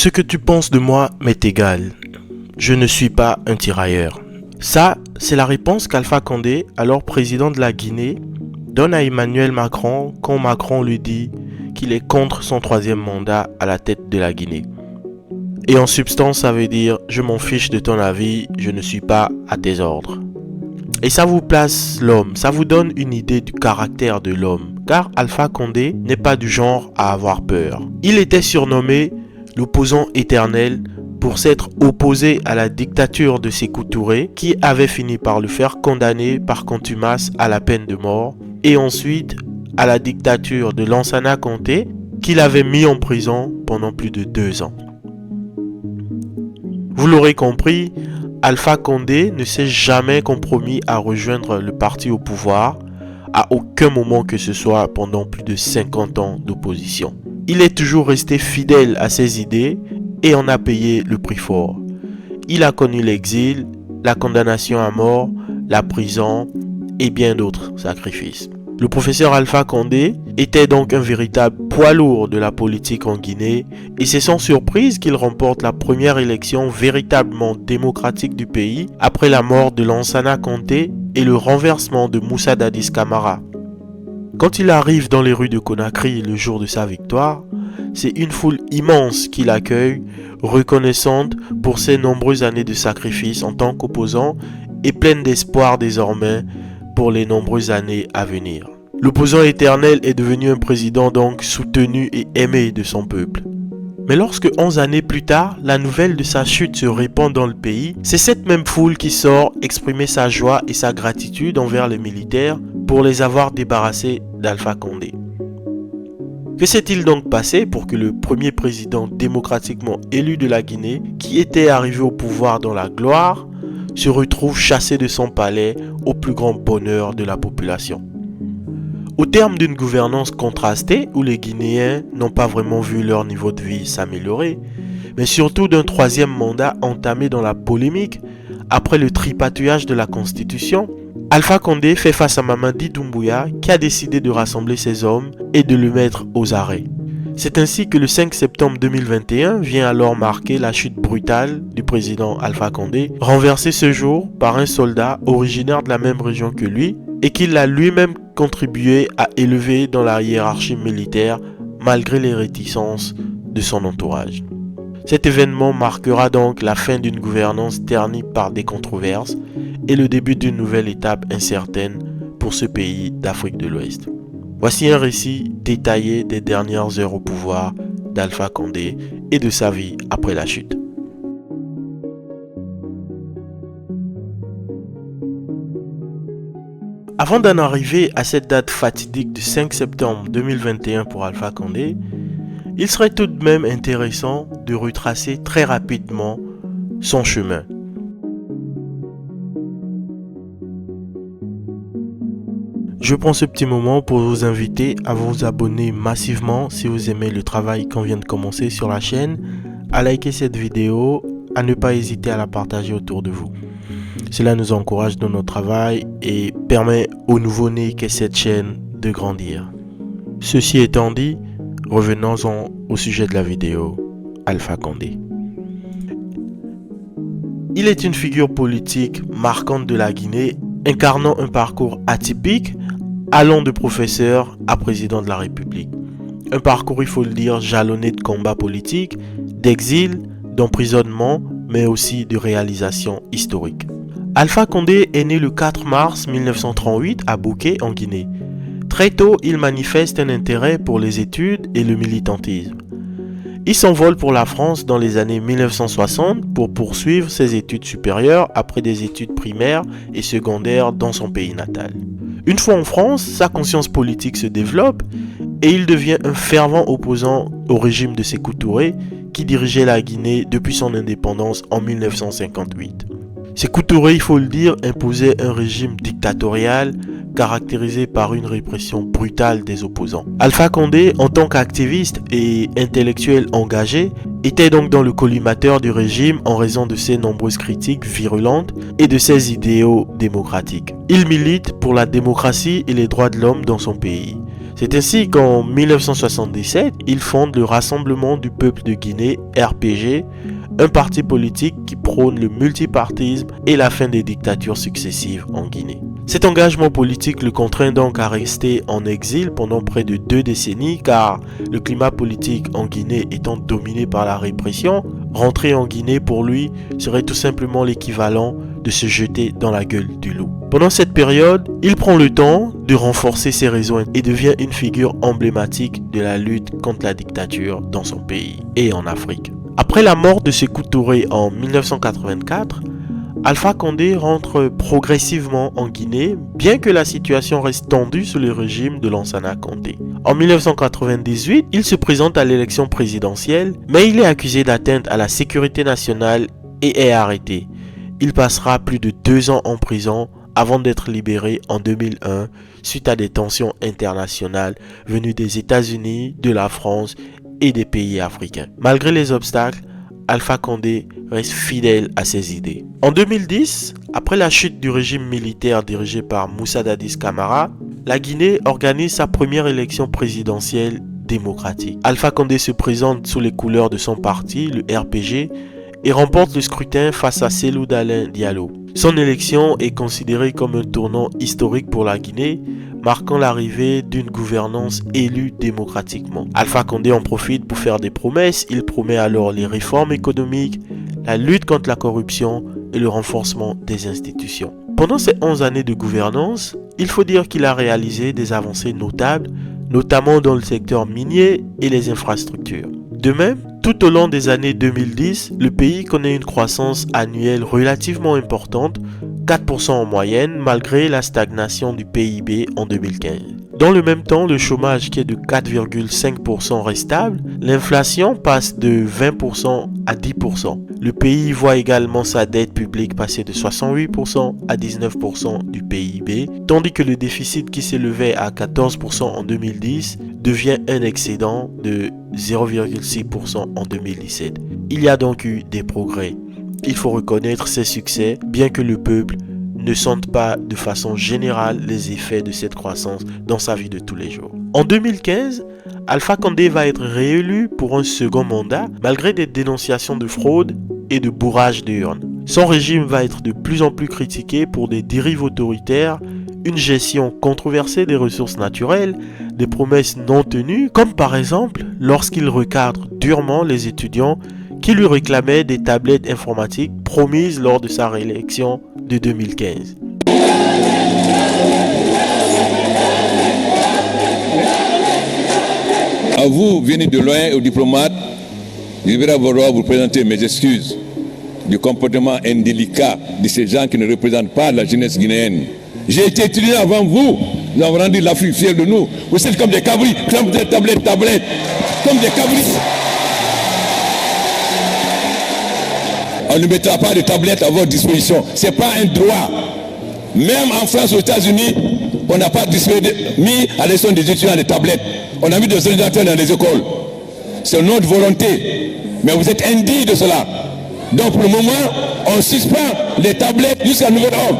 Ce que tu penses de moi m'est égal. Je ne suis pas un tirailleur. Ça, c'est la réponse qu'Alpha Condé, alors président de la Guinée, donne à Emmanuel Macron quand Macron lui dit qu'il est contre son troisième mandat à la tête de la Guinée. Et en substance, ça veut dire « je m'en fiche de ton avis, je ne suis pas à tes ordres ». Et ça vous place l'homme, ça vous donne une idée du caractère de l'homme, car Alpha Condé n'est pas du genre à avoir peur. Il était surnommé l'opposant éternel pour s'être opposé à la dictature de Sékou Touré, qui avait fini par le faire condamner par contumace à la peine de mort, et ensuite à la dictature de Lansana Conté, qu'il avait mis en prison pendant plus de 2 ans. Vous l'aurez compris, Alpha Condé ne s'est jamais compromis à rejoindre le parti au pouvoir, à aucun moment que ce soit pendant plus de 50 ans d'opposition. Il est toujours resté fidèle à ses idées et en a payé le prix fort. Il a connu l'exil, la condamnation à mort, la prison et bien d'autres sacrifices. Le professeur Alpha Condé était donc un véritable poids lourd de la politique en Guinée et c'est sans surprise qu'il remporte la première élection véritablement démocratique du pays après la mort de Lansana Conté et le renversement de Moussa Dadis Camara. Quand il arrive dans les rues de Conakry le jour de sa victoire, c'est une foule immense qui l'accueille, reconnaissante pour ses nombreuses années de sacrifice en tant qu'opposant et pleine d'espoir désormais pour les nombreuses années à venir. L'opposant éternel est devenu un président donc soutenu et aimé de son peuple. Mais lorsque 11 années plus tard, la nouvelle de sa chute se répand dans le pays, c'est cette même foule qui sort exprimer sa joie et sa gratitude envers les militaires pour les avoir débarrassés d'Alpha Condé. Que s'est-il donc passé pour que le premier président démocratiquement élu de la Guinée, qui était arrivé au pouvoir dans la gloire, se retrouve chassé de son palais au plus grand bonheur de la population? Au terme d'une gouvernance contrastée où les Guinéens n'ont pas vraiment vu leur niveau de vie s'améliorer, mais surtout d'un troisième mandat entamé dans la polémique après le tripatouillage de la Constitution, Alpha Condé fait face à Mamadi Doumbouya qui a décidé de rassembler ses hommes et de le mettre aux arrêts. C'est ainsi que le 5 septembre 2021 vient alors marquer la chute brutale du président Alpha Condé, renversé ce jour par un soldat originaire de la même région que lui et qu'il a lui-même contribué à élever dans la hiérarchie militaire malgré les réticences de son entourage. Cet événement marquera donc la fin d'une gouvernance ternie par des controverses et le début d'une nouvelle étape incertaine pour ce pays d'Afrique de l'Ouest. Voici un récit détaillé des dernières heures au pouvoir d'Alpha Condé et de sa vie après la chute. Avant d'en arriver à cette date fatidique du 5 septembre 2021 pour Alpha Condé, il serait tout de même intéressant de retracer très rapidement son chemin. Je prends ce petit moment pour vous inviter à vous abonner massivement si vous aimez le travail qu'on vient de commencer sur la chaîne, à liker cette vidéo, à ne pas hésiter à la partager autour de vous. Cela nous encourage dans notre travail et permet aux nouveau-nés qu'est cette chaîne de grandir. Ceci étant dit, revenons-en au sujet de la vidéo, Alpha Condé. Il est une figure politique marquante de la Guinée, incarnant un parcours atypique, allant de professeur à président de la République. Un parcours, il faut le dire, jalonné de combats politiques, d'exil, d'emprisonnement, mais aussi de réalisations historiques. Alpha Condé est né le 4 mars 1938 à Bouquet, en Guinée. Très tôt, il manifeste un intérêt pour les études et le militantisme. Il s'envole pour la France dans les années 1960 pour poursuivre ses études supérieures après des études primaires et secondaires dans son pays natal. Une fois en France, sa conscience politique se développe et il devient un fervent opposant au régime de Sékou Touré qui dirigeait la Guinée depuis son indépendance en 1958. Sékou Touré, il faut le dire, imposait un régime dictatorial caractérisé par une répression brutale des opposants. Alpha Condé, en tant qu'activiste et intellectuel engagé, était donc dans le collimateur du régime en raison de ses nombreuses critiques virulentes et de ses idéaux démocratiques. Il milite pour la démocratie et les droits de l'homme dans son pays. C'est ainsi qu'en 1977, il fonde le Rassemblement du peuple de Guinée, RPG, un parti politique qui prône le multipartisme et la fin des dictatures successives en Guinée. Cet engagement politique le contraint donc à rester en exil pendant près de 2 décennies car le climat politique en Guinée étant dominé par la répression, rentrer en Guinée pour lui serait tout simplement l'équivalent de se jeter dans la gueule du loup. Pendant cette période, il prend le temps de renforcer ses réseaux et devient une figure emblématique de la lutte contre la dictature dans son pays et en Afrique. Après la mort de Sékou Touré en 1984, Alpha Condé rentre progressivement en Guinée, bien que la situation reste tendue sous le régime de Lansana Conté. En 1998, il se présente à l'élection présidentielle, mais il est accusé d'atteinte à la sécurité nationale et est arrêté. Il passera plus de 2 ans en prison avant d'être libéré en 2001 suite à des tensions internationales venues des États-Unis, de la France et des pays africains. Malgré les obstacles, Alpha Condé reste fidèle à ses idées. En 2010, après la chute du régime militaire dirigé par Moussa Dadis Camara, la Guinée organise sa première élection présidentielle démocratique. Alpha Condé se présente sous les couleurs de son parti, le RPG, et remporte le scrutin face à Cellou Dalein Diallo. Son élection est considérée comme un tournant historique pour la Guinée, marquant l'arrivée d'une gouvernance élue démocratiquement. Alpha Condé en profite pour faire des promesses. Il promet alors les réformes économiques, la lutte contre la corruption et le renforcement des institutions. Pendant ces 11 années de gouvernance, il faut dire qu'il a réalisé des avancées notables, notamment dans le secteur minier et les infrastructures. De même, tout au long des années 2010, le pays connaît une croissance annuelle relativement importante, 4% en moyenne, malgré la stagnation du PIB en 2015. Dans le même temps, le chômage qui est de 4,5% reste stable, l'inflation passe de 20% à 10%. Le pays voit également sa dette publique passer de 68% à 19% du PIB, tandis que le déficit qui s'élevait à 14% en 2010 devient un excédent de 0,6% en 2017. Il y a donc eu des progrès. Il faut reconnaître ces succès, bien que le peuple ne sente pas de façon générale les effets de cette croissance dans sa vie de tous les jours. En 2015, Alpha Condé va être réélu pour un second mandat malgré des dénonciations de fraude et de bourrage d'urnes. Son régime va être de plus en plus critiqué pour des dérives autoritaires, une gestion controversée des ressources naturelles, des promesses non tenues, comme par exemple lorsqu'il recadre durement les étudiants qui lui réclamaient des tablettes informatiques promises lors de sa réélection de 2015. À vous, venez de loin, aux diplomates, je vais d'abord vous présenter mes excuses du comportement indélicat de ces gens qui ne représentent pas la jeunesse guinéenne. J'ai été étudiant avant vous, nous avons rendu l'Afrique fière de nous. Vous êtes comme des cabris, comme des tablettes, comme des cabris. On ne mettra pas de tablettes à votre disposition. Ce n'est pas un droit. Même en France, aux États-Unis, on n'a pas mis à l'élection des étudiants des tablettes. On a mis des ordinateurs dans les écoles. C'est notre volonté. Mais vous êtes indigne de cela. Donc pour le moment, on suspend les tablettes jusqu'à nouvel ordre.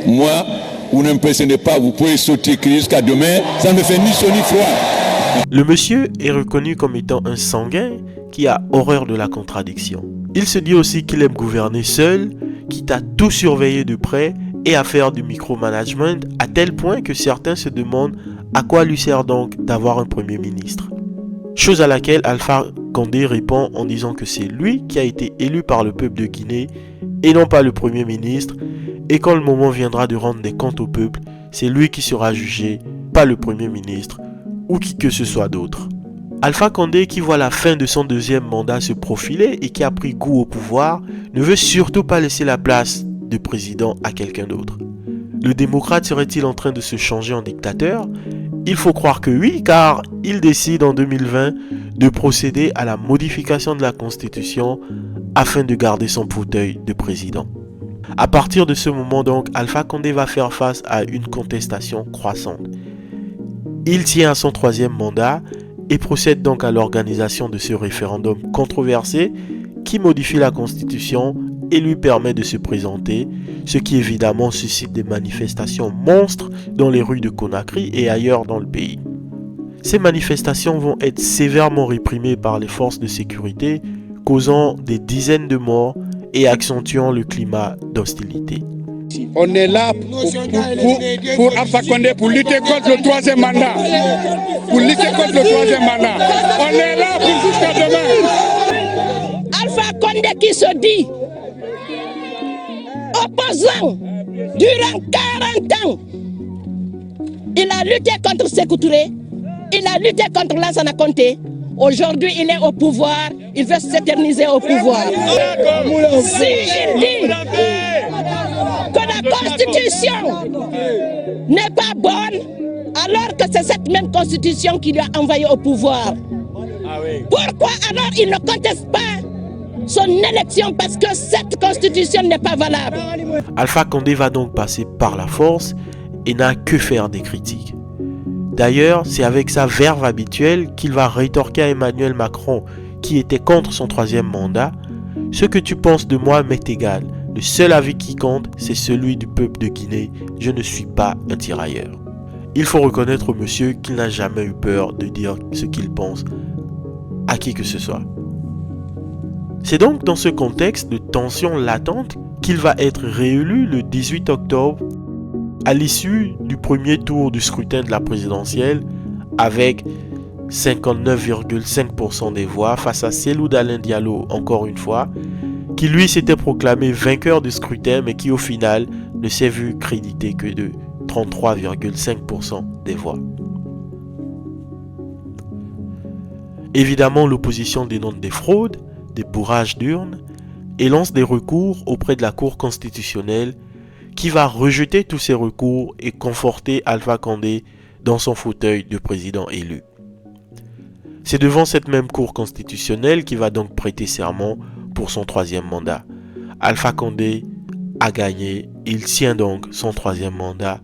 Moi, vous n'impressionnez pas, vous pouvez sauter jusqu'à demain, ça ne me fait ni chaud ni froid. Le monsieur est reconnu comme étant un sanguin qui a horreur de la contradiction. Il se dit aussi qu'il aime gouverner seul, quitte à tout surveiller de près et à faire du micromanagement à tel point que certains se demandent à quoi lui sert donc d'avoir un premier ministre. Chose à laquelle Alpha Condé répond en disant que c'est lui qui a été élu par le peuple de Guinée et non pas le premier ministre, et quand le moment viendra de rendre des comptes au peuple, c'est lui qui sera jugé, pas le premier ministre ou qui que ce soit d'autre. Alpha Condé, qui voit la fin de son deuxième mandat se profiler et qui a pris goût au pouvoir, ne veut surtout pas laisser la place de président à quelqu'un d'autre. Le démocrate serait-il en train de se changer en dictateur ? Il faut croire que oui, car il décide en 2020 de procéder à la modification de la Constitution afin de garder son fauteuil de président. À partir de ce moment donc, Alpha Condé va faire face à une contestation croissante. Il tient à son troisième mandat et procède donc à l'organisation de ce référendum controversé qui modifie la Constitution et lui permet de se présenter, ce qui évidemment suscite des manifestations monstres dans les rues de Conakry et ailleurs dans le pays. Ces manifestations vont être sévèrement réprimées par les forces de sécurité, causant des dizaines de morts et accentuant le climat d'hostilité. On est là pour Alpha Condé, pour lutter contre le troisième mandat. Pour lutter contre le troisième mandat. On est là pour jusqu'à demain. Alpha Condé qui se dit opposant durant 40 ans. Il a lutté contre Sékou Touré, il a lutté contre Lansana Conté. Aujourd'hui, il est au pouvoir, il veut s'éterniser au pouvoir. Si il dit que la Constitution n'est pas bonne, alors que c'est cette même Constitution qui lui a envoyé au pouvoir. Pourquoi alors il ne conteste pas son élection parce que cette Constitution n'est pas valable? Alpha Condé va donc passer par la force et n'a que faire des critiques. D'ailleurs, c'est avec sa verve habituelle qu'il va rétorquer à Emmanuel Macron, qui était contre son troisième mandat. « Ce que tu penses de moi m'est égal. Le seul avis qui compte, c'est celui du peuple de Guinée. Je ne suis pas un tirailleur. » Il faut reconnaître au monsieur qu'il n'a jamais eu peur de dire ce qu'il pense à qui que ce soit. C'est donc dans ce contexte de tension latente qu'il va être réélu le 18 octobre à l'issue du premier tour du scrutin de la présidentielle avec 59,5% des voix face à Cellou Dalein Diallo, encore une fois, qui lui s'était proclamé vainqueur du scrutin mais qui au final ne s'est vu crédité que de 33,5% des voix. Évidemment, l'opposition dénonce des fraudes, des bourrages d'urnes et lance des recours auprès de la Cour constitutionnelle qui va rejeter tous ces recours et conforter Alpha Condé dans son fauteuil de président élu. C'est devant cette même Cour constitutionnelle qu'il va donc prêter serment pour son troisième mandat. Alpha Condé a gagné, il tient donc son troisième mandat,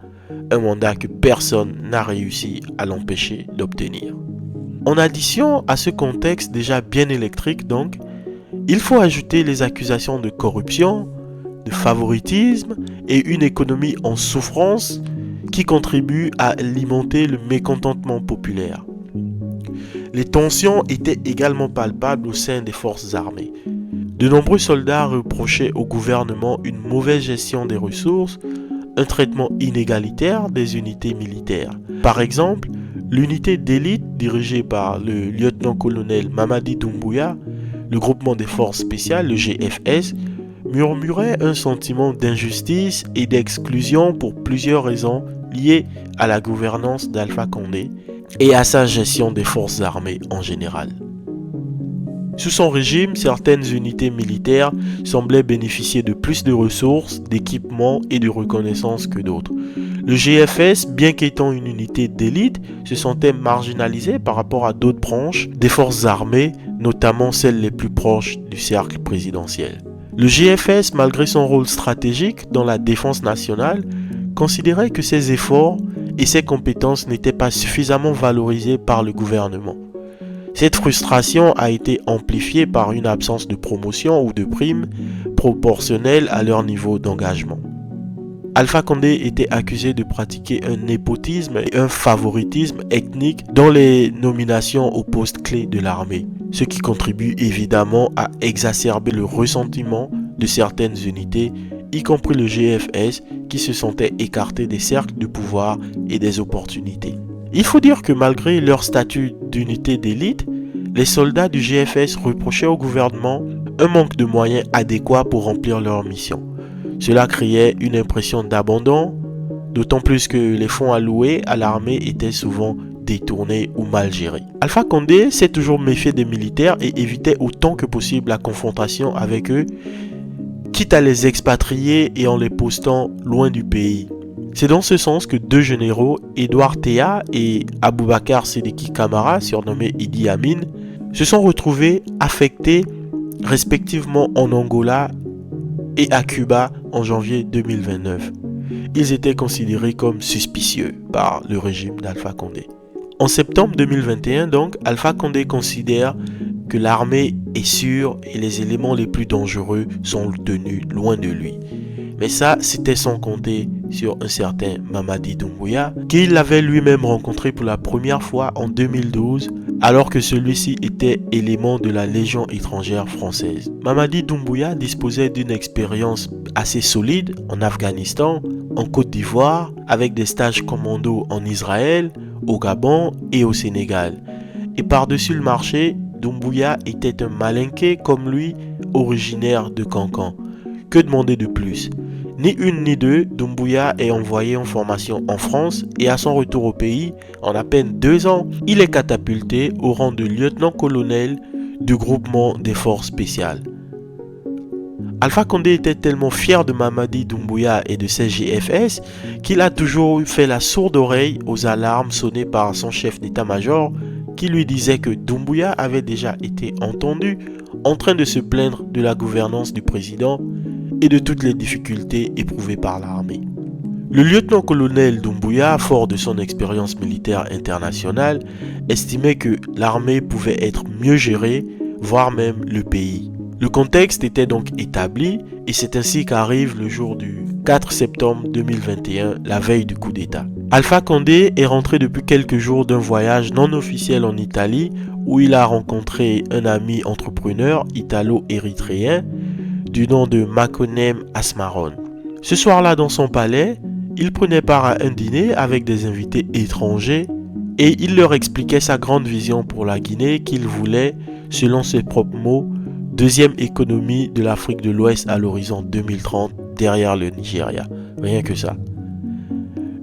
un mandat que personne n'a réussi à l'empêcher d'obtenir. En addition à ce contexte déjà bien électrique donc, il faut ajouter les accusations de corruption, de favoritisme et une économie en souffrance qui contribue à alimenter le mécontentement populaire. Les tensions étaient également palpables au sein des forces armées. De nombreux soldats reprochaient au gouvernement une mauvaise gestion des ressources, un traitement inégalitaire des unités militaires. Par exemple, l'unité d'élite dirigée par le lieutenant-colonel Mamadi Doumbouya, le groupement des forces spéciales, le GFS, murmurait un sentiment d'injustice et d'exclusion pour plusieurs raisons liées à la gouvernance d'Alpha Condé et à sa gestion des forces armées en général. Sous son régime, certaines unités militaires semblaient bénéficier de plus de ressources, d'équipements et de reconnaissance que d'autres. Le GFS, bien qu'étant une unité d'élite, se sentait marginalisé par rapport à d'autres branches des forces armées, notamment celles les plus proches du cercle présidentiel. Le GFS, malgré son rôle stratégique dans la défense nationale, considérait que ses efforts et ses compétences n'étaient pas suffisamment valorisés par le gouvernement. Cette frustration a été amplifiée par une absence de promotion ou de primes proportionnelles à leur niveau d'engagement. Alpha Condé était accusé de pratiquer un népotisme et un favoritisme ethnique dans les nominations aux postes clés de l'armée, ce qui contribue évidemment à exacerber le ressentiment de certaines unités, y compris le GFS, qui se sentait écarté des cercles de pouvoir et des opportunités. Il faut dire que malgré leur statut d'unité d'élite, les soldats du GFS reprochaient au gouvernement un manque de moyens adéquats pour remplir leur mission. Cela créait une impression d'abandon, d'autant plus que les fonds alloués à l'armée étaient souvent détournés ou mal gérés. Alpha Condé s'est toujours méfié des militaires et évitait autant que possible la confrontation avec eux, quitte à les expatrier et en les postant loin du pays. C'est dans ce sens que deux généraux, Édouard Théa et Aboubakar Sédiki Camara, surnommés Idi Amin, se sont retrouvés affectés respectivement en Angola et à Cuba en janvier 2029. Ils étaient considérés comme suspicieux par le régime d'Alpha Condé. En septembre 2021, donc, Alpha Condé considère que l'armée est sûre et les éléments les plus dangereux sont tenus loin de lui. Mais ça, c'était sans compter sur un certain Mamadi Doumbouya, qu'il avait lui-même rencontré pour la première fois en 2012, alors que celui-ci était élément de la Légion étrangère française. Mamadi Doumbouya disposait d'une expérience assez solide en Afghanistan, en Côte d'Ivoire, avec des stages commando en Israël, au Gabon et au Sénégal. Et par-dessus le marché, Doumbouya était un malinqué comme lui, originaire de Cancan. Que demander de plus? Ni une ni deux, Doumbouya est envoyé en formation en France et à son retour au pays, en à peine 2 ans, il est catapulté au rang de lieutenant-colonel du groupement des forces spéciales. Alpha Condé était tellement fier de Mamadi Doumbouya et de ses GFS qu'il a toujours fait la sourde oreille aux alarmes sonnées par son chef d'état-major qui lui disait que Doumbouya avait déjà été entendu en train de se plaindre de la gouvernance du président et de toutes les difficultés éprouvées par l'armée. Le lieutenant-colonel Doumbouya, fort de son expérience militaire internationale, estimait que l'armée pouvait être mieux gérée, voire même le pays. Le contexte était donc établi et c'est ainsi qu'arrive le jour du 4 septembre 2021, la veille du coup d'État. Alpha Condé est rentré depuis quelques jours d'un voyage non officiel en Italie où il a rencontré un ami entrepreneur italo-érythréen du nom de Makonem Asmaron. Ce soir-là, dans son palais, il prenait part à un dîner avec des invités étrangers et il leur expliquait sa grande vision pour la Guinée qu'il voulait, selon ses propres mots, deuxième économie de l'Afrique de l'Ouest à l'horizon 2030 derrière le Nigeria. Rien que ça.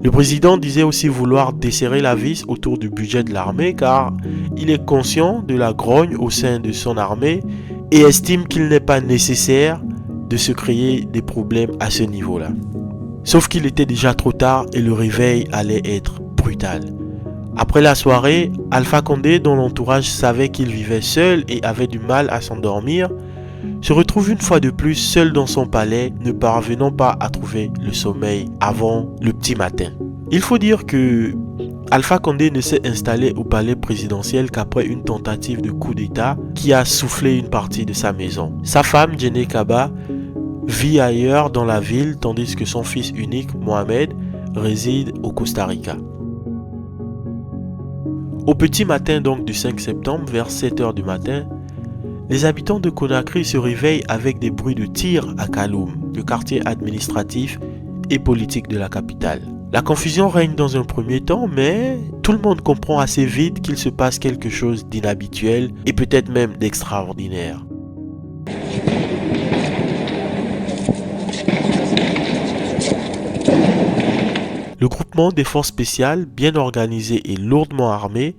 Le président disait aussi vouloir desserrer la vis autour du budget de l'armée car il est conscient de la grogne au sein de son armée et estime qu'il n'est pas nécessaire de se créer des problèmes à ce niveau-là. Sauf qu'il était déjà trop tard et le réveil allait être brutal. Après la soirée, Alpha Condé, dont l'entourage savait qu'il vivait seul et avait du mal à s'endormir, se retrouve une fois de plus seul dans son palais, ne parvenant pas à trouver le sommeil avant le petit matin. Il faut dire que Alpha Condé ne s'est installé au palais présidentiel qu'après une tentative de coup d'État qui a soufflé une partie de sa maison. Sa femme, Djené Kaba, vit ailleurs dans la ville tandis que son fils unique, Mohamed, réside au Costa Rica. Au petit matin donc du 5 septembre, vers 7h du matin, les habitants de Conakry se réveillent avec des bruits de tirs à Kaloum, le quartier administratif et politique de la capitale. La confusion règne dans un premier temps, mais tout le monde comprend assez vite qu'il se passe quelque chose d'inhabituel et peut-être même d'extraordinaire. Le groupement des forces spéciales, bien organisé et lourdement armé,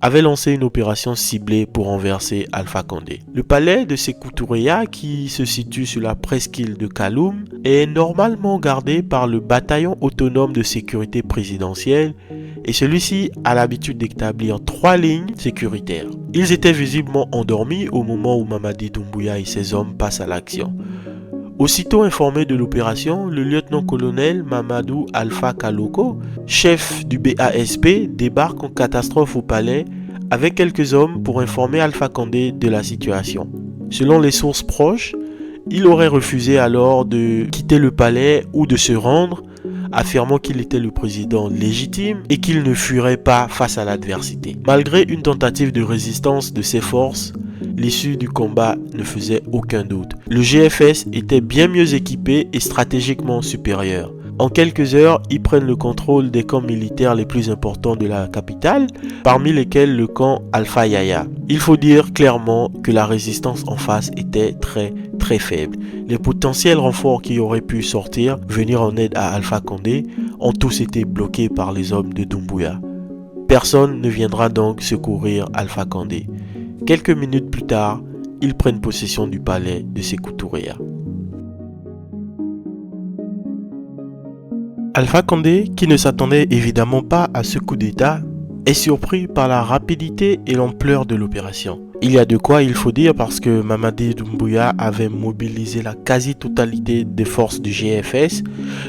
avait lancé une opération ciblée pour renverser Alpha Condé. Le palais de Sékou Toureya, qui se situe sur la presqu'île de Kaloum, est normalement gardé par le bataillon autonome de sécurité présidentielle et celui-ci a l'habitude d'établir 3 lignes sécuritaires. Ils étaient visiblement endormis au moment où Mamadi Doumbouya et ses hommes passent à l'action. Aussitôt informé de l'opération, le lieutenant-colonel Mamadou Alpha Kaloko, chef du BASP, débarque en catastrophe au palais avec quelques hommes pour informer Alpha Condé de la situation. Selon les sources proches, il aurait refusé alors de quitter le palais ou de se rendre, affirmant qu'il était le président légitime et qu'il ne fuirait pas face à l'adversité. Malgré une tentative de résistance de ses forces, l'issue du combat ne faisait aucun doute. Le GFS était bien mieux équipé et stratégiquement supérieur. En quelques heures, ils prennent le contrôle des camps militaires les plus importants de la capitale, parmi lesquels le camp Alpha Yaya. Il faut dire clairement que la résistance en face était très faible. Les potentiels renforts qui auraient pu sortir, venir en aide à Alpha Condé, ont tous été bloqués par les hommes de Doumbouya. Personne ne viendra donc secourir Alpha Condé. Quelques minutes plus tard, ils prennent possession du palais de Sékou Toureya. Alpha Condé, qui ne s'attendait évidemment pas à ce coup d'État, est surpris par la rapidité et l'ampleur de l'opération. Il y a de quoi, il faut dire, parce que Mamadi Doumbouya avait mobilisé la quasi-totalité des forces du GFS,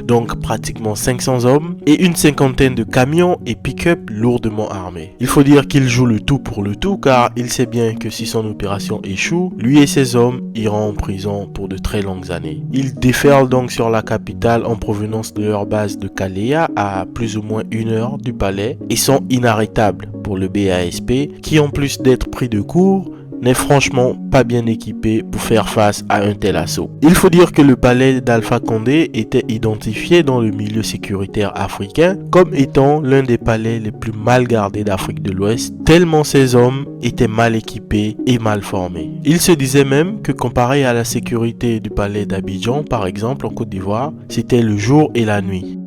donc pratiquement 500 hommes, et une cinquantaine de camions et pick-up lourdement armés. Il faut dire qu'il joue le tout pour le tout, car il sait bien que si son opération échoue, lui et ses hommes iront en prison pour de très longues années. Ils déferlent donc sur la capitale en provenance de leur base de Kalea, à plus ou moins 1 heure du palais, et sont inarrêtables pour le BASP, qui en plus d'être pris de court, n'est franchement pas bien équipé pour faire face à un tel assaut. Il faut dire que le palais d'Alpha Condé était identifié dans le milieu sécuritaire africain comme étant l'un des palais les plus mal gardés d'Afrique de l'Ouest, tellement ces hommes étaient mal équipés et mal formés. Il se disait même que comparé à la sécurité du palais d'Abidjan, par exemple en Côte d'Ivoire, c'était le jour et la nuit.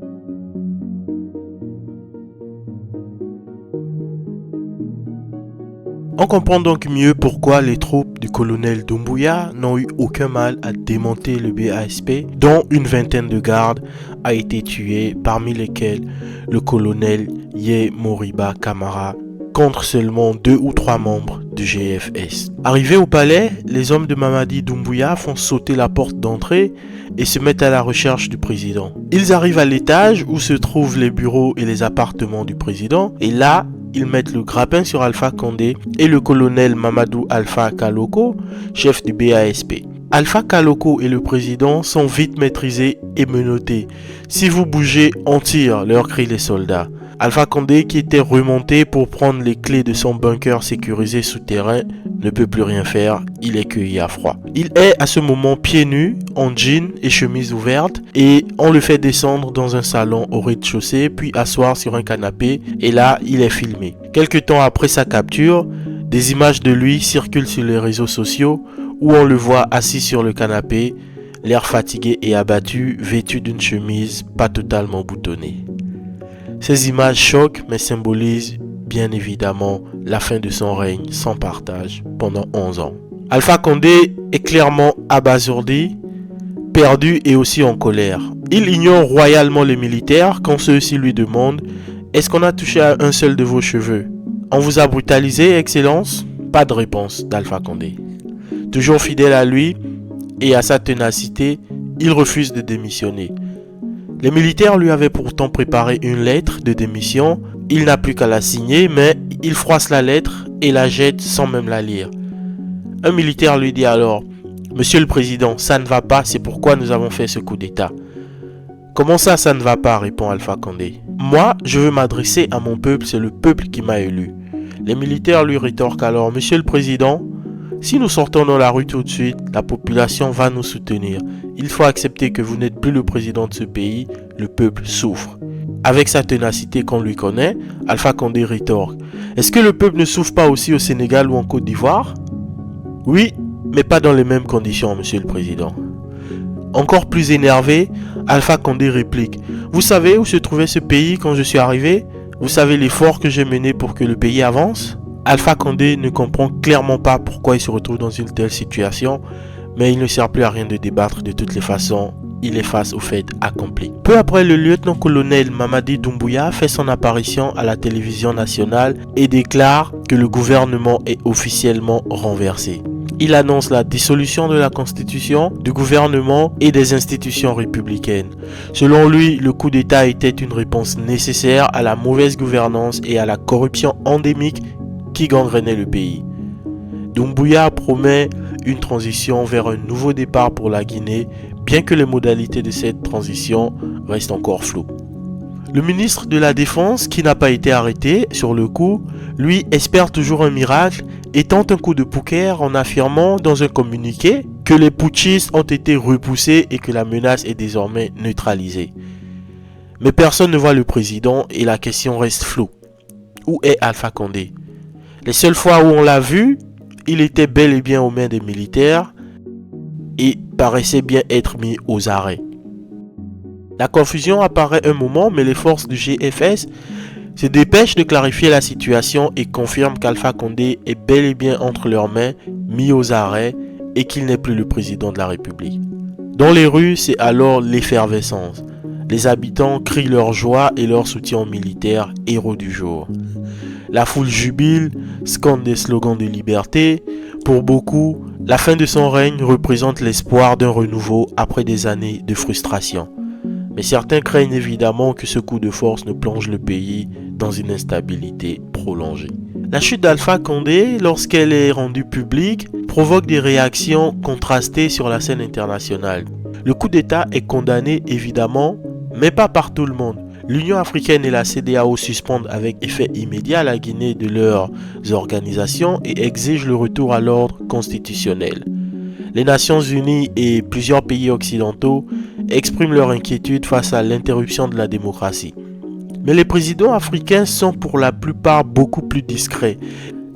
On comprend donc mieux pourquoi les troupes du colonel Doumbouya n'ont eu aucun mal à démonter le BASP, dont une vingtaine de gardes a été tués, parmi lesquels le colonel Yé Moriba Kamara, contre seulement 2 ou 3 membres du GFS. Arrivés au palais, les hommes de Mamadi Doumbouya font sauter la porte d'entrée et se mettent à la recherche du président. Ils arrivent à l'étage où se trouvent les bureaux et les appartements du président, et là, ils mettent le grappin sur Alpha Condé et le colonel Mamadou Alpha Kaloko, chef du BASP. Alpha Kaloko et le président sont vite maîtrisés et menottés. Si vous bougez, on tire, leur crient les soldats. Alpha Condé, qui était remonté pour prendre les clés de son bunker sécurisé souterrain, ne peut plus rien faire, il est cueilli à froid. Il est à ce moment pieds nus, en jean et chemise ouverte, et on le fait descendre dans un salon au rez-de-chaussée, puis asseoir sur un canapé, et là, il est filmé. Quelque temps après sa capture, des images de lui circulent sur les réseaux sociaux, où on le voit assis sur le canapé, l'air fatigué et abattu, vêtu d'une chemise pas totalement boutonnée. Ces images choquent mais symbolisent bien évidemment la fin de son règne sans partage pendant 11 ans. Alpha Condé est clairement abasourdi, perdu et aussi en colère. Il ignore royalement les militaires quand ceux-ci lui demandent « Est-ce qu'on a touché à un seul de vos cheveux ? On vous a brutalisé, Excellence ?» Pas de réponse d'Alpha Condé. Toujours fidèle à lui et à sa ténacité, il refuse de démissionner. Les militaires lui avaient pourtant préparé une lettre de démission. Il n'a plus qu'à la signer, mais il froisse la lettre et la jette sans même la lire. Un militaire lui dit alors « Monsieur le Président, ça ne va pas, c'est pourquoi nous avons fait ce coup d'État. » « Comment ça ne va pas ?» répond Alpha Condé. « Moi, je veux m'adresser à mon peuple, c'est le peuple qui m'a élu. » Les militaires lui rétorquent alors « Monsieur le Président, si nous sortons dans la rue tout de suite, la population va nous soutenir. Il faut accepter que vous n'êtes plus le président de ce pays, le peuple souffre. » Avec sa ténacité qu'on lui connaît, Alpha Condé rétorque « Est-ce que le peuple ne souffre pas aussi au Sénégal ou en Côte d'Ivoire ?»« Oui, mais pas dans les mêmes conditions, monsieur le président. » Encore plus énervé, Alpha Condé réplique « Vous savez où se trouvait ce pays quand je suis arrivé? Vous savez l'effort que j'ai mené pour que le pays avance ?» Alpha Condé ne comprend clairement pas pourquoi il se retrouve dans une telle situation, mais il ne sert plus à rien de débattre de toutes les façons, il est face au fait accompli. Peu après, le lieutenant-colonel Mamadi Doumbouya fait son apparition à la télévision nationale et déclare que le gouvernement est officiellement renversé. Il annonce la dissolution de la constitution, du gouvernement et des institutions républicaines. Selon lui, le coup d'État était une réponse nécessaire à la mauvaise gouvernance et à la corruption endémique qui gangrenait le pays. Doumbouya promet une transition vers un nouveau départ pour la Guinée, bien que les modalités de cette transition restent encore floues. Le ministre de la Défense, qui n'a pas été arrêté sur le coup, lui espère toujours un miracle et tente un coup de poker en affirmant dans un communiqué que les putschistes ont été repoussés et que la menace est désormais neutralisée. Mais personne ne voit le président et la question reste floue. Où est Alpha Condé? Les seules fois où on l'a vu, il était bel et bien aux mains des militaires et paraissait bien être mis aux arrêts. La confusion apparaît un moment, mais les forces du GFS se dépêchent de clarifier la situation et confirment qu'Alpha Condé est bel et bien entre leurs mains, mis aux arrêts et qu'il n'est plus le président de la République. Dans les rues, c'est alors l'effervescence. Les habitants crient leur joie et leur soutien aux militaires, héros du jour. La foule jubile, scande des slogans de liberté. Pour beaucoup, la fin de son règne représente l'espoir d'un renouveau après des années de frustration. Mais certains craignent évidemment que ce coup de force ne plonge le pays dans une instabilité prolongée. La chute d'Alpha Condé, lorsqu'elle est rendue publique, provoque des réactions contrastées sur la scène internationale. Le coup d'État est condamné évidemment, mais pas par tout le monde. L'Union africaine et la CEDEAO suspendent avec effet immédiat la Guinée de leurs organisations et exigent le retour à l'ordre constitutionnel. Les Nations Unies et plusieurs pays occidentaux expriment leur inquiétude face à l'interruption de la démocratie. Mais les présidents africains sont pour la plupart beaucoup plus discrets.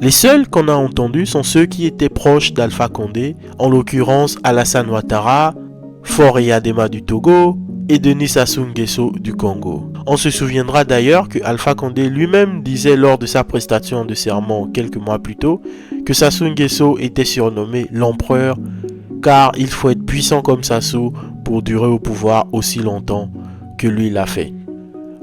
Les seuls qu'on a entendus sont ceux qui étaient proches d'Alpha Condé, en l'occurrence Alassane Ouattara, Faure Eyadema du Togo et Denis Sassou Nguesso du Congo. On se souviendra d'ailleurs que Alpha Condé lui-même disait lors de sa prestation de serment quelques mois plus tôt que Sassou Nguesso était surnommé l'empereur car il faut être puissant comme Sassou pour durer au pouvoir aussi longtemps que lui l'a fait.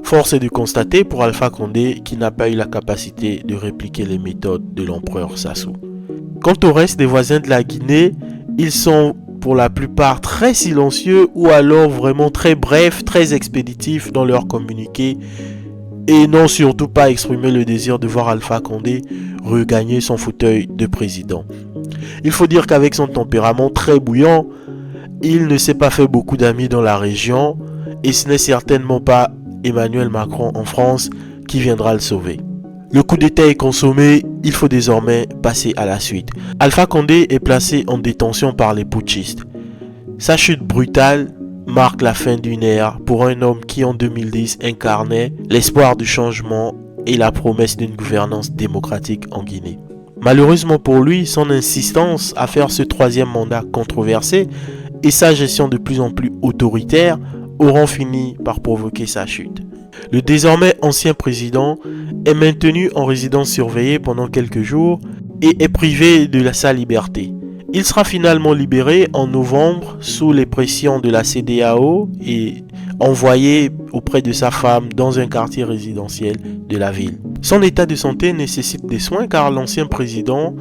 Force est de constater pour Alpha Condé qu'il n'a pas eu la capacité de répliquer les méthodes de l'empereur Sassou. Quant au reste des voisins de la Guinée, ils sont pour la plupart très silencieux ou alors vraiment très brefs, très expéditifs dans leurs communiqués et n'ont surtout pas exprimé le désir de voir Alpha Condé regagner son fauteuil de président. Il faut dire qu'avec son tempérament très bouillant, il ne s'est pas fait beaucoup d'amis dans la région et ce n'est certainement pas Emmanuel Macron en France qui viendra le sauver. Le coup d'État est consommé, il faut désormais passer à la suite. Alpha Condé est placé en détention par les putschistes. Sa chute brutale marque la fin d'une ère pour un homme qui en 2010 incarnait l'espoir du changement et la promesse d'une gouvernance démocratique en Guinée. Malheureusement pour lui, son insistance à faire ce troisième mandat controversé et sa gestion de plus en plus autoritaire auront fini par provoquer sa chute. Le désormais ancien président est maintenu en résidence surveillée pendant quelques jours et est privé de sa liberté. Il sera finalement libéré en novembre sous les pressions de la CEDEAO et envoyé auprès de sa femme dans un quartier résidentiel de la ville. Son état de santé nécessite des soins car l'ancien président,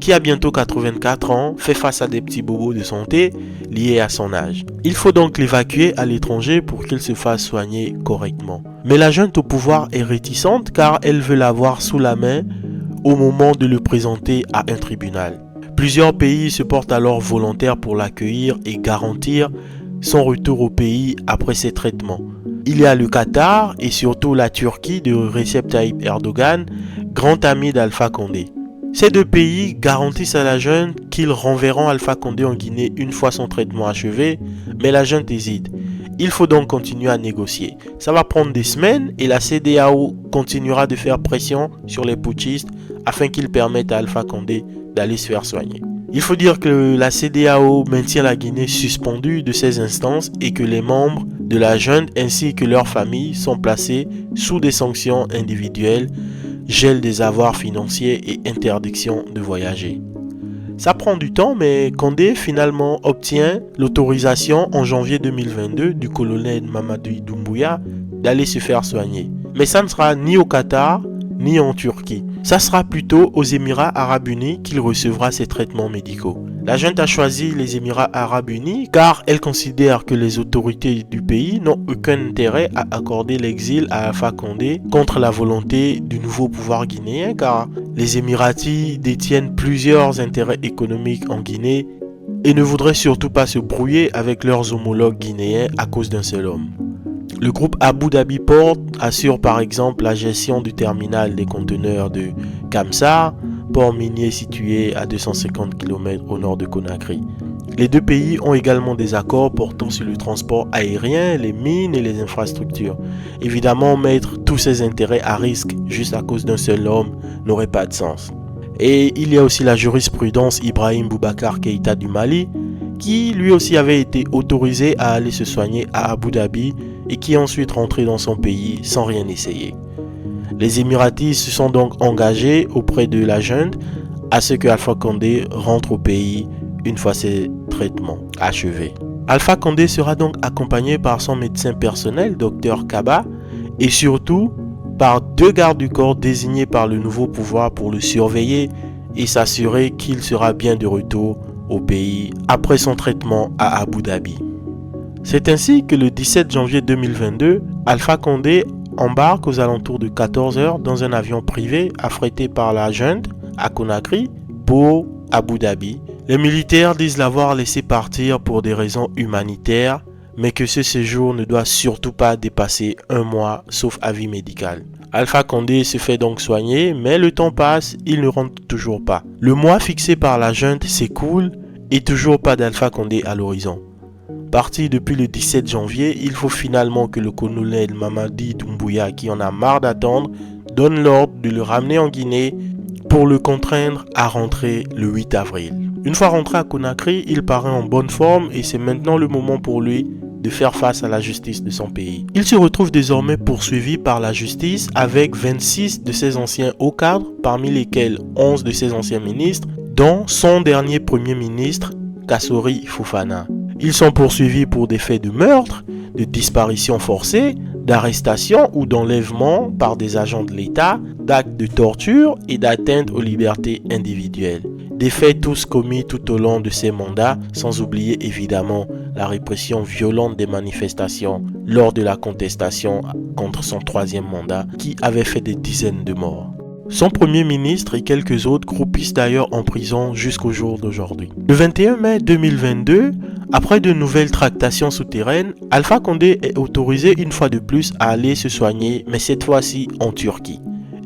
qui a bientôt 84 ans, fait face à des petits bobos de santé liés à son âge. Il faut donc l'évacuer à l'étranger pour qu'il se fasse soigner correctement. Mais la junte au pouvoir est réticente car elle veut l'avoir sous la main au moment de le présenter à un tribunal. Plusieurs pays se portent alors volontaires pour l'accueillir et garantir son retour au pays après ses traitements. Il y a le Qatar et surtout la Turquie de Recep Tayyip Erdogan, grand ami d'Alpha Condé. Ces deux pays garantissent à la junte qu'ils renverront Alpha Condé en Guinée une fois son traitement achevé, mais la junte hésite. Il faut donc continuer à négocier. Ça va prendre des semaines et la CEDEAO continuera de faire pression sur les putschistes afin qu'ils permettent à Alpha Condé d'aller se faire soigner. Il faut dire que la CEDEAO maintient la Guinée suspendue de ses instances et que les membres de la junte ainsi que leurs familles sont placés sous des sanctions individuelles, gel des avoirs financiers et interdiction de voyager. Ça prend du temps, mais Condé finalement obtient l'autorisation en janvier 2022 du colonel Mamadou Doumbouya d'aller se faire soigner. Mais ça ne sera ni au Qatar, ni en Turquie. Ça sera plutôt aux Émirats Arabes Unis qu'il recevra ses traitements médicaux. La junte a choisi les Émirats Arabes Unis car elle considère que les autorités du pays n'ont aucun intérêt à accorder l'exil à Alpha Condé contre la volonté du nouveau pouvoir guinéen car les Émiratis détiennent plusieurs intérêts économiques en Guinée et ne voudraient surtout pas se brouiller avec leurs homologues guinéens à cause d'un seul homme. Le groupe Abu Dhabi Port assure par exemple la gestion du terminal des conteneurs de Kamsar, port minier situé à 250 km au nord de Conakry. Les deux pays ont également des accords portant sur le transport aérien, les mines et les infrastructures. Évidemment, mettre tous ces intérêts à risque juste à cause d'un seul homme n'aurait pas de sens. Et il y a aussi la jurisprudence Ibrahim Boubacar Keïta du Mali, qui lui aussi avait été autorisé à aller se soigner à Abu Dhabi et qui est ensuite rentré dans son pays sans rien essayer. Les Émiratis se sont donc engagés auprès de la junte à ce que Alpha Condé rentre au pays une fois ses traitements achevés. Alpha Condé sera donc accompagné par son médecin personnel, Dr Kaba, et surtout par 2 gardes du corps désignés par le nouveau pouvoir pour le surveiller et s'assurer qu'il sera bien de retour au pays après son traitement à Abu Dhabi. C'est ainsi que le 17 janvier 2022, Alpha Condé embarque aux alentours de 14 h dans un avion privé affrété par la junte à Conakry pour Abu Dhabi. Les militaires disent l'avoir laissé partir pour des raisons humanitaires, mais que ce séjour ne doit surtout pas dépasser 1 mois sauf avis médical. Alpha Condé se fait donc soigner, mais le temps passe, il ne rentre toujours pas. Le mois fixé par la junte s'écoule et toujours pas d'Alpha Condé à l'horizon. Parti depuis le 17 janvier, il faut finalement que le colonel Mamadi Doumbouya, qui en a marre d'attendre, donne l'ordre de le ramener en Guinée pour le contraindre à rentrer le 8 avril. Une fois rentré à Conakry, il paraît en bonne forme et c'est maintenant le moment pour lui de faire face à la justice de son pays. Il se retrouve désormais poursuivi par la justice avec 26 de ses anciens hauts cadres, parmi lesquels 11 de ses anciens ministres, dont son dernier premier ministre, Kassori Fofana. Ils sont poursuivis pour des faits de meurtre, de disparition forcée, d'arrestation ou d'enlèvement par des agents de l'État, d'actes de torture et d'atteinte aux libertés individuelles. Des faits tous commis tout au long de ces mandats, sans oublier évidemment la répression violente des manifestations lors de la contestation contre son 3e mandat qui avait fait des dizaines de morts. Son premier ministre et quelques autres croupissent d'ailleurs en prison jusqu'au jour d'aujourd'hui. Le 21 mai 2022, après de nouvelles tractations souterraines, Alpha Condé est autorisé une fois de plus à aller se soigner, mais cette fois-ci en Turquie.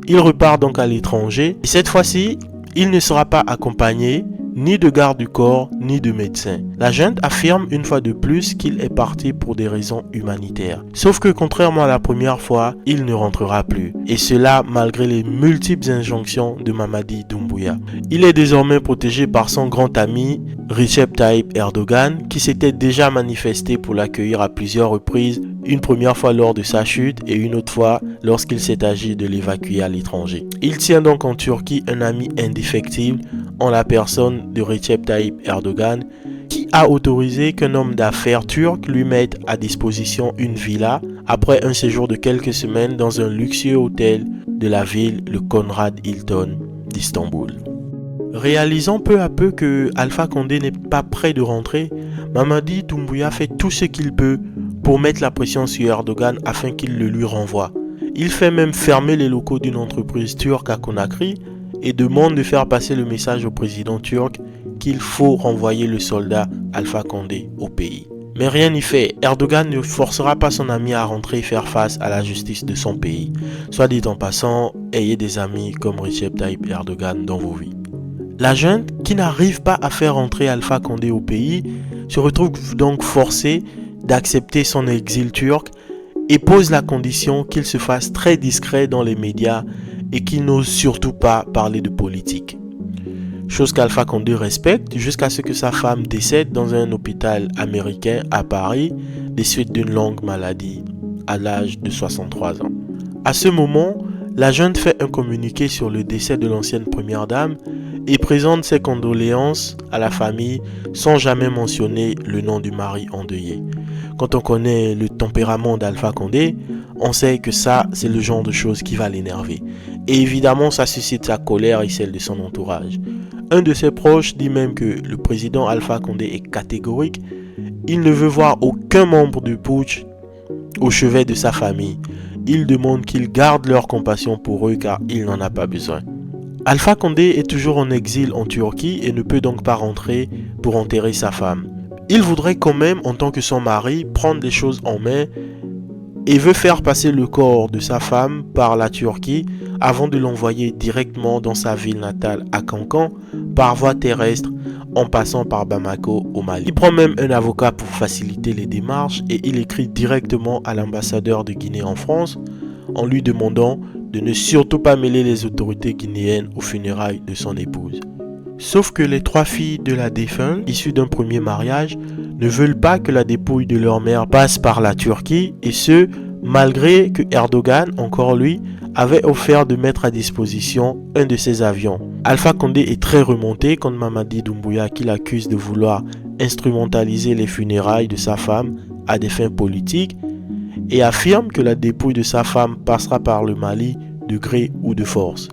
Il repart donc à l'étranger et cette fois-ci, il ne sera pas accompagné ni de garde du corps ni de médecin. La junte affirme une fois de plus qu'il est parti pour des raisons humanitaires. Sauf que contrairement à la première fois, il ne rentrera plus. Et cela malgré les multiples injonctions de Mamadi Doumbouya. Il est désormais protégé par son grand ami Recep Tayyip Erdogan qui s'était déjà manifesté pour l'accueillir à plusieurs reprises, une première fois lors de sa chute et une autre fois lorsqu'il s'est agi de l'évacuer à l'étranger. Il tient donc en Turquie un ami indéfectible en la personne de Recep Tayyip Erdogan qui a autorisé qu'un homme d'affaires turc lui mette à disposition une villa après un séjour de quelques semaines dans un luxueux hôtel de la ville, le Conrad Hilton d'Istanbul. Réalisant peu à peu que Alpha Condé n'est pas prêt de rentrer, Mamadi Doumbouya fait tout ce qu'il peut pour mettre la pression sur Erdogan afin qu'il le lui renvoie. Il fait même fermer les locaux d'une entreprise turque à Conakry et demande de faire passer le message au président turc qu'il faut renvoyer le soldat Alpha Condé au pays. Mais rien n'y fait, Erdogan ne forcera pas son ami à rentrer et faire face à la justice de son pays. Soit dit en passant, ayez des amis comme Recep Tayyip Erdogan dans vos vies. La junte, qui n'arrive pas à faire rentrer Alpha Condé au pays, se retrouve donc forcée d'accepter son exil turc et pose la condition qu'il se fasse très discret dans les médias et qu'il n'ose surtout pas parler de politique. Chose qu'Alpha Condé respecte jusqu'à ce que sa femme décède dans un hôpital américain à Paris des suites d'une longue maladie à l'âge de 63 ans. À ce moment, la junte fait un communiqué sur le décès de l'ancienne première dame et présente ses condoléances à la famille sans jamais mentionner le nom du mari endeuillé. Quand on connaît le tempérament d'Alpha Condé, on sait que ça, c'est le genre de choses qui va l'énerver. Et évidemment, ça suscite sa colère et celle de son entourage. Un de ses proches dit même que le président Alpha Condé est catégorique. Il ne veut voir aucun membre du putsch au chevet de sa famille. Il demande qu'ils gardent leur compassion pour eux car il n'en a pas besoin. Alpha Condé est toujours en exil en Turquie et ne peut donc pas rentrer pour enterrer sa femme. Il voudrait quand même, en tant que son mari, prendre les choses en main et veut faire passer le corps de sa femme par la Turquie avant de l'envoyer directement dans sa ville natale à Cancan par voie terrestre en passant par Bamako au Mali. Il prend même un avocat pour faciliter les démarches et il écrit directement à l'ambassadeur de Guinée en France en lui demandant de ne surtout pas mêler les autorités guinéennes aux funérailles de son épouse. Sauf que les 3 filles de la défunte, issues d'un premier mariage, ne veulent pas que la dépouille de leur mère passe par la Turquie, et ce, malgré que Erdogan, encore lui, avait offert de mettre à disposition un de ses avions. Alpha Condé est très remonté contre Mamadi Doumbouya qui l'accuse de vouloir instrumentaliser les funérailles de sa femme à des fins politiques, et affirme que la dépouille de sa femme passera par le Mali de gré ou de force.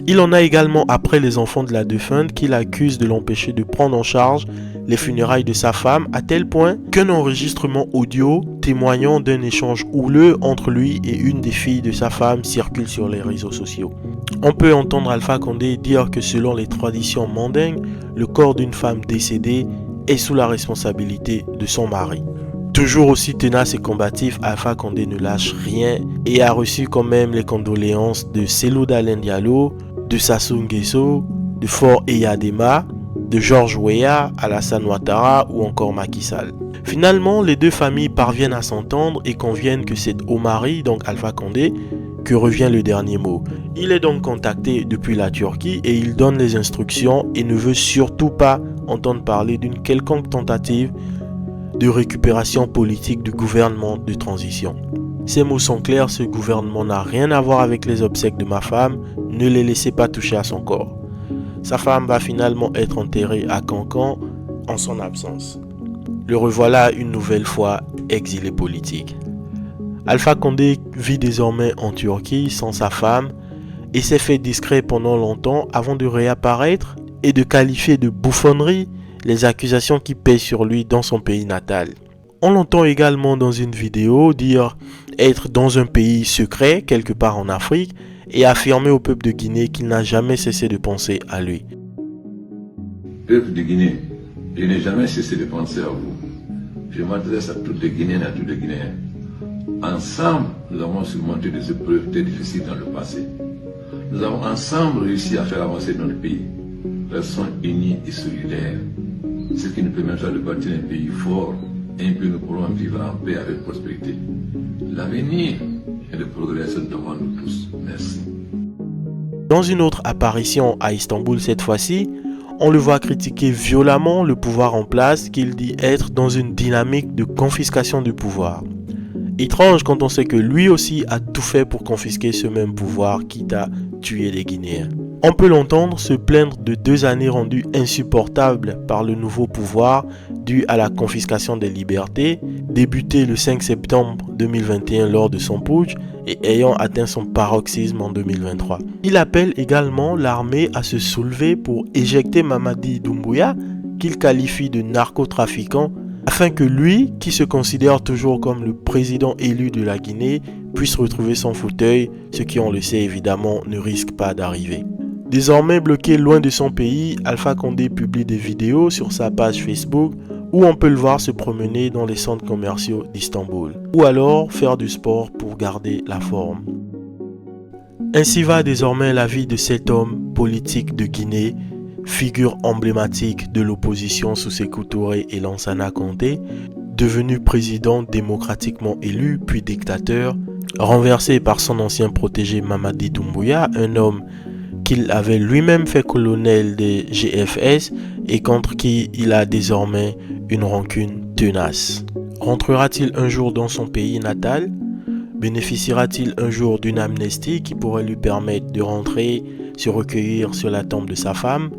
Il en a également après les enfants de la défunte qu'il accuse de l'empêcher de prendre en charge les funérailles de sa femme, à tel point qu'un enregistrement audio témoignant d'un échange houleux entre lui et une des filles de sa femme circule sur les réseaux sociaux. On peut entendre Alpha Condé dire que selon les traditions mandingues, le corps d'une femme décédée est sous la responsabilité de son mari. Toujours aussi tenace et combatif, Alpha Condé ne lâche rien et a reçu quand même les condoléances de Cellou Dalein Diallo, de Sassou Nguesso, de Faure Eyadema, de George Weah, Alassane Ouattara ou encore Macky Sall. Finalement, les deux familles parviennent à s'entendre et conviennent que c'est au mari, donc Alpha Condé, que revient le dernier mot. Il est donc contacté depuis la Turquie et il donne les instructions et ne veut surtout pas entendre parler d'une quelconque tentative de récupération politique du gouvernement de transition. Ces mots sont clairs, ce gouvernement n'a rien à voir avec les obsèques de ma femme, ne les laissez pas toucher à son corps. Sa femme va finalement être enterrée à Cancan en son absence. Le revoilà une nouvelle fois exilé politique. Alpha Condé vit désormais en Turquie sans sa femme et s'est fait discret pendant longtemps avant de réapparaître et de qualifier de bouffonnerie les accusations qui pèsent sur lui dans son pays natal. On l'entend également dans une vidéo dire être dans un pays secret quelque part en Afrique et affirmer au peuple de Guinée qu'il n'a jamais cessé de penser à lui. Peuple de Guinée, je n'ai jamais cessé de penser à vous. Je m'adresse à toutes les Guinéennes et à tous les Guinéens. Ensemble, nous avons surmonté des épreuves très difficiles dans le passé. Nous avons ensemble réussi à faire avancer notre pays. Restons unis et solidaires. Ce qui nous permettra de bâtir un pays fort et un pays où nous pourrons vivre en paix avec prospérité. L'avenir et le progrès se demandent nous tous. Merci. Dans une autre apparition à Istanbul cette fois-ci, on le voit critiquer violemment le pouvoir en place qu'il dit être dans une dynamique de confiscation du pouvoir. Étrange quand on sait que lui aussi a tout fait pour confisquer ce même pouvoir quitte à tuer les Guinéens. On peut l'entendre se plaindre de 2 années rendues insupportables par le nouveau pouvoir dû à la confiscation des libertés, débutée le 5 septembre 2021 lors de son putsch et ayant atteint son paroxysme en 2023. Il appelle également l'armée à se soulever pour éjecter Mamadi Doumbouya, qu'il qualifie de narcotrafiquant, afin que lui, qui se considère toujours comme le président élu de la Guinée, puisse retrouver son fauteuil, ce qui, on le sait évidemment, ne risque pas d'arriver. Désormais bloqué loin de son pays, Alpha Condé publie des vidéos sur sa page Facebook où on peut le voir se promener dans les centres commerciaux d'Istanbul, ou alors faire du sport pour garder la forme. Ainsi va désormais la vie de cet homme politique de Guinée, figure emblématique de l'opposition sous Sékou Touré et Lansana Conté, devenu président démocratiquement élu puis dictateur, renversé par son ancien protégé Mamadi Doumbouya, un homme qu'il avait lui-même fait colonel des GFS et contre qui il a désormais une rancune tenace. Rentrera-t-il un jour dans son pays natal? Bénéficiera-t-il un jour d'une amnistie qui pourrait lui permettre de rentrer, se recueillir sur la tombe de sa femme?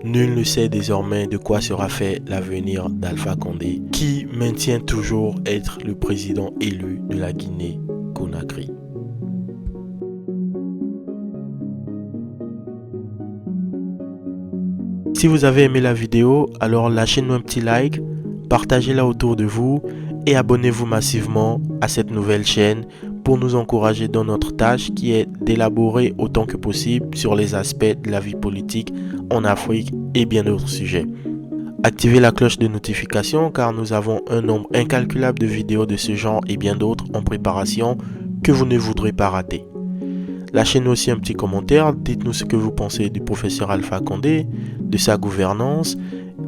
Nul ne sait désormais de quoi sera fait l'avenir d'Alpha Condé, qui maintient toujours être le président élu de la Guinée-Conakry. Si vous avez aimé la vidéo, alors lâchez-nous un petit like, partagez-la autour de vous et abonnez-vous massivement à cette nouvelle chaîne pour nous encourager dans notre tâche qui est d'élaborer autant que possible sur les aspects de la vie politique en Afrique et bien d'autres sujets. Activez la cloche de notification car nous avons un nombre incalculable de vidéos de ce genre et bien d'autres en préparation que vous ne voudrez pas rater. Lâchez-nous aussi un petit commentaire, dites-nous ce que vous pensez du professeur Alpha Condé, de sa gouvernance,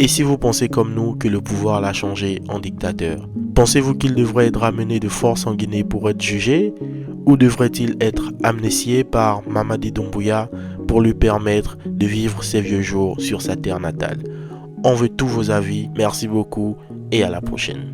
et si vous pensez comme nous que le pouvoir l'a changé en dictateur. Pensez-vous qu'il devrait être ramené de force en Guinée pour être jugé, ou devrait-il être amnistié par Mamadi Doumbouya pour lui permettre de vivre ses vieux jours sur sa terre natale? On veut tous vos avis, merci beaucoup et à la prochaine.